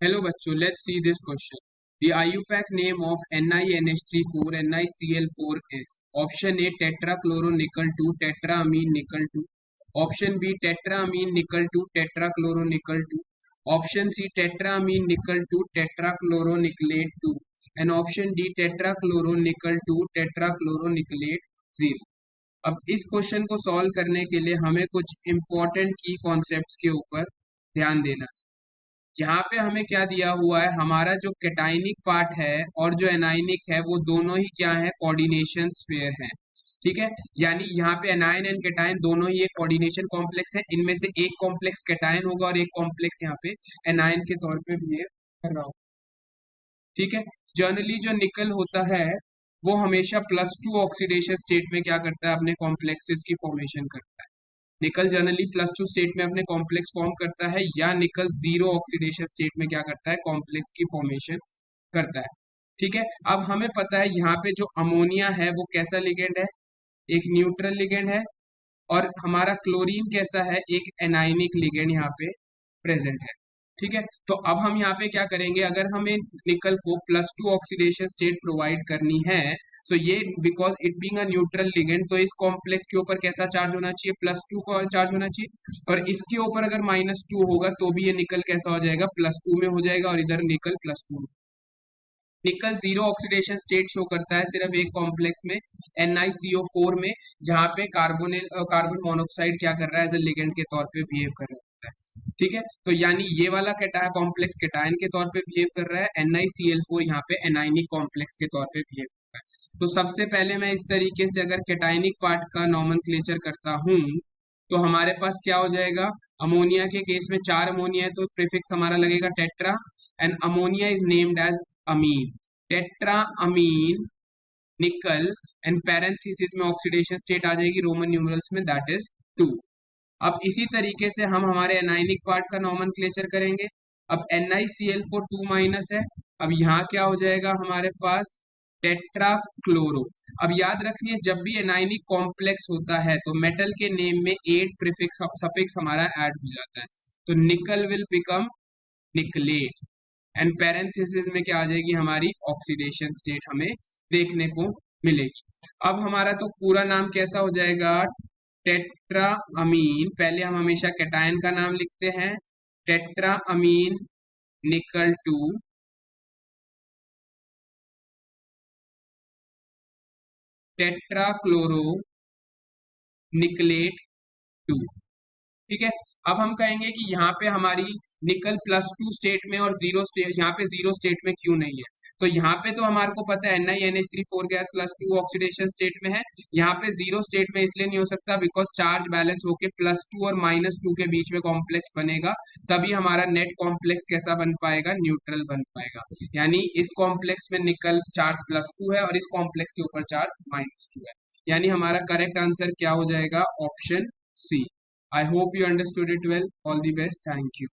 Hello बच्चों, let's see this question. The IUPAC name of NiNH3 4 NiCl4 is option A tetrachloronickel 2 tetraamine nickel 2, option B tetraamine nickel 2 tetrachloronickel 2, option C tetraamine nickel 2 tetrachloronickelate 2 and option D tetrachloronickel 2 tetrachloronickelate 0. अब इस question को solve करने के लिए हमें कुछ important की concepts के ऊपर ध्यान देना है। यहाँ पे हमें क्या दिया हुआ है, हमारा जो कैटाइनिक पार्ट है और जो एनाइनिक है वो दोनों ही क्या है, कोऑर्डिनेशन स्फीयर है। ठीक है, यानी यहाँ पे एनाइन एंड कैटाइन दोनों ही एक कोऑर्डिनेशन कॉम्प्लेक्स है। इनमें से एक कॉम्प्लेक्स कैटाइन होगा और एक कॉम्प्लेक्स यहाँ पे एनाइन के तौर पे बिहेव कर रहा होगा। ठीक है, जनरली जो निकल होता है वो हमेशा +2 ऑक्सीडेशन स्टेट में क्या करता है, अपने कॉम्प्लेक्सेस की फॉर्मेशन करता है। निकल जनरली +2 स्टेट में अपने कॉम्प्लेक्स फॉर्म करता है, या निकल 0 ऑक्सीडेशन स्टेट में क्या करता है, कॉम्प्लेक्स की फॉर्मेशन करता है। ठीक है, अब हमें पता है यहाँ पे जो अमोनिया है वो कैसा लिगेंड है, एक न्यूट्रल लिगेंड है, और हमारा क्लोरीन कैसा है, एक एनाइनिक लिगेंड यहाँ पे प्रेजेंट है। ठीक है, तो अब हम यहाँ पे क्या करेंगे, अगर हमें निकल को +2 ऑक्सीडेशन स्टेट प्रोवाइड करनी है, तो ये because it being a neutral ligand, तो इस कॉम्प्लेक्स के ऊपर कैसा चार्ज होना चाहिए, +2 का चार्ज होना चाहिए, और इसके ऊपर अगर -2 होगा तो भी ये निकल कैसा हो जाएगा, +2 में हो जाएगा, और इधर निकल +2। निकल 0 ऑक्सीडेशन स्टेट शो करता है सिर्फ एक कॉम्प्लेक्स में, NiCO4 में, जहां पे कार्बन मोनोक्साइड क्या कर रहा है, एज ए लिगेंड के तौर पे बिहेव कर रहा है। ठीक है, तो यानी ये वाला कॉम्प्लेक्स कैटायन के तौर पे बिहेव कर रहा है, NiCl4 यहाँ पे एनाइनिक कॉम्प्लेक्स के तौर पे बिहेव कर रहा है। तो सबसे पहले मैं इस तरीके से अगर कैटाइनिक पार्ट का नॉमेनक्लेचर करता हूँ, तो हमारे पास क्या हो जाएगा, अमोनिया के केस में 4 अमोनिया है तो प्रीफिक्स हमारा लगेगा tetra, and ammonia is named as ammine, tetra ammine nickel, and parenthesis में ऑक्सीडेशन स्टेट आ जाएगी रोमन न्यूमरल्स में, दैट इज 2। अब इसी तरीके से हम हमारे एनाइनिक पार्ट का नॉमेनक्लेचर करेंगे। अब NiCl4 2- है, अब यहाँ क्या हो जाएगा हमारे पास, टेट्रा क्लोरो। अब याद रखिए जब भी एनाइनिक कॉम्प्लेक्स होता है तो मेटल के नेम में 8 प्रीफिक्स सफिक्स हमारा ऐड हो जाता है, तो निकल विल बिकम निकलेट, एंड पैरेंथेसिस में क्या आ जाएगी, हमारी ऑक्सीडेशन स्टेट हमें देखने को मिलेगी। अब हमारा तो पूरा नाम कैसा हो जाएगा, टेट्रा अमीन, पहले हम हमेशा कैटायन का नाम लिखते हैं, टेट्रा अमीन निकल 2 टेट्रा क्लोरो निकलेट 2। ठीक है, अब हम कहेंगे कि यहाँ पे हमारी निकल +2 स्टेट में और 0 स्टेट, यहाँ पे 0 स्टेट में क्यों नहीं है, तो यहाँ पे तो हमारे को पता है NiNH3 4 क्या +2 ऑक्सीडेशन स्टेट में है, यहाँ पे 0 स्टेट में इसलिए नहीं हो सकता बिकॉज चार्ज बैलेंस होके +2 और -2 के बीच में कॉम्प्लेक्स बनेगा, तभी हमारा नेट कॉम्प्लेक्स कैसा बन पाएगा, न्यूट्रल बन पाएगा। यानी इस कॉम्प्लेक्स में निकल चार्ज +2 है और इस कॉम्प्लेक्स के ऊपर चार्ज -2 है, यानी हमारा करेक्ट आंसर क्या हो जाएगा, option C. I hope you understood it well. All the best. Thank you.